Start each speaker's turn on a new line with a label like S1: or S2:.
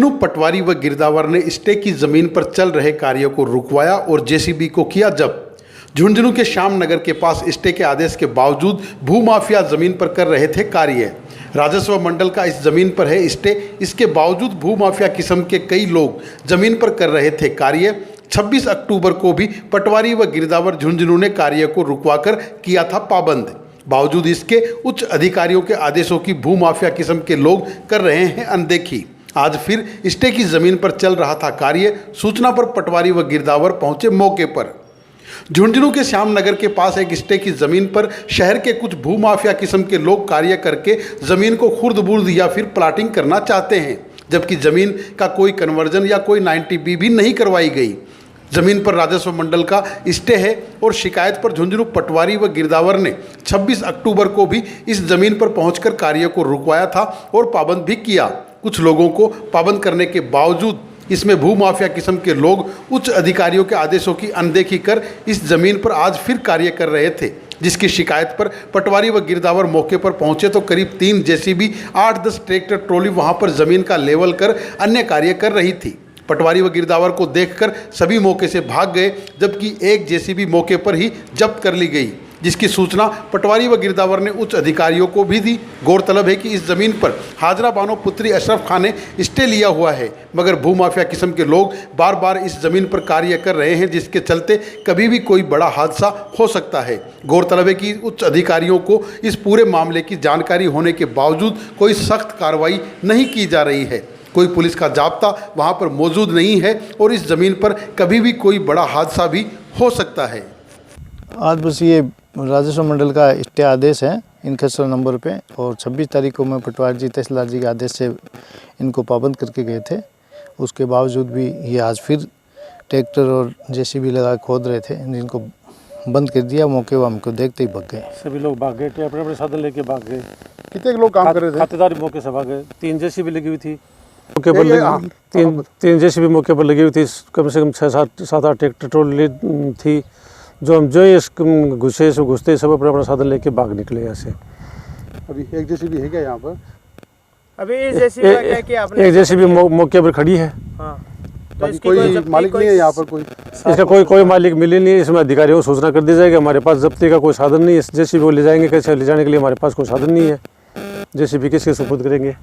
S1: झुंझुनू पटवारी व गिरदावर ने स्टे की जमीन पर चल रहे कार्यों को रुकवाया और जेसीबी को किया जब्त। झुंझुनू के श्याम नगर के पास स्टे के आदेश के बावजूद भूमाफिया जमीन पर कर रहे थे कार्य। राजस्व मंडल का इस जमीन पर है स्टे, इसके बावजूद भूमाफिया किस्म के कई लोग जमीन पर कर रहे थे कार्य। 26 अक्टूबर को भी पटवारी व गिरदावर झुंझुनू ने कार्य को रुकवाकर किया था पाबंद। बावजूद इसके उच्च अधिकारियों के आदेशों की भूमाफिया किस्म के लोग कर रहे हैं अनदेखी। आज फिर स्टे की जमीन पर चल रहा था कार्य। सूचना पर पटवारी व गिरदावर पहुंचे मौके पर। झुंझुनू के श्याम नगर के पास एक स्टे की जमीन पर शहर के कुछ भूमाफिया किस्म के लोग कार्य करके जमीन को खुर्द-बुर्द या फिर प्लाटिंग करना चाहते हैं, जबकि जमीन का कोई कन्वर्जन या कोई 90B भी नहीं करवाई गई। जमीन पर राजस्व मंडल का स्टे है और शिकायत पर झुंझुनू पटवारी व गिरदावर ने 26 अक्टूबर को भी इस जमीन पर पहुंचकर कार्य को रुकवाया था और पाबंद भी किया। कुछ लोगों को पाबंद करने के बावजूद इसमें भूमाफिया किस्म के लोग उच्च अधिकारियों के आदेशों की अनदेखी कर इस जमीन पर आज फिर कार्य कर रहे थे, जिसकी शिकायत पर पटवारी व गिरदावर मौके पर पहुंचे तो करीब 3 जेसीबी, 8-10 ट्रैक्टर ट्रॉली वहां पर जमीन का लेवल कर अन्य कार्य कर रही थी। पटवारी व गिरदावर को देखकर सभी मौके से भाग गए, जबकि एक जेसीबी मौके पर ही जब्त कर ली गई, जिसकी सूचना पटवारी व गिरदावर ने उच्च अधिकारियों को भी दी। गौरतलब है कि इस जमीन पर हाजरा बानो पुत्री अशरफ खान ने स्टे लिया हुआ है, मगर भूमाफिया किस्म के लोग बार बार इस जमीन पर कार्य कर रहे हैं, जिसके चलते कभी भी कोई बड़ा हादसा हो सकता है। गौरतलब है कि उच्च अधिकारियों को इस पूरे मामले की जानकारी होने के बावजूद कोई सख्त कार्रवाई नहीं की जा रही है। कोई पुलिस का जाब्ता वहां पर मौजूद नहीं है और इस ज़मीन पर कभी भी कोई बड़ा हादसा भी हो सकता है।
S2: आज बस ये राजस्व मंडल का स्टे आदेश है इनकस्टर नंबर पे, और 26 तारीख को मैं पटवारी जी तहसीलदार जी के आदेश से इनको पाबंद करके गए थे। उसके बावजूद भी ये आज फिर ट्रैक्टर और जेसीबी लगा खोद रहे थे, जिनको बंद कर दिया। मौके वो हमको देखते ही भाग गए।
S3: सभी लोग भाग गए, अपने अपने साधन लेके भाग गए।
S1: कितने लोग काम कर रहे थे?
S3: खातेदार मौके से भाग गए। 3 जेसीबी लगी हुई थी मौके पर, तीन जेसीबी मौके पर लगी हुई थी। कम से कम 6-7-8 ट्रैक्टर ट्रॉली थी। जो इस घुसते सब अपना अपना साधन लेके भाग निकले यहाँ से।
S1: अभी एक जेसीबी है क्या यहाँ पर?
S4: अभी एक जेसीबी
S3: मौके पर खड़ी है।
S4: हाँ।
S1: तो कोई मालिक नहीं है यहाँ पर?
S3: इसका कोई मालिक मिले नहीं। इसमें अधिकारियों को सूचना कर दी जाएगी। हमारे पास जब्ती का कोई साधन नहीं है। इस जेसीबी को ले जाएंगे कैसे? ले जाने के लिए हमारे पास कोई साधन नहीं है। जेसीबी किसके सुपुर्द करेंगे?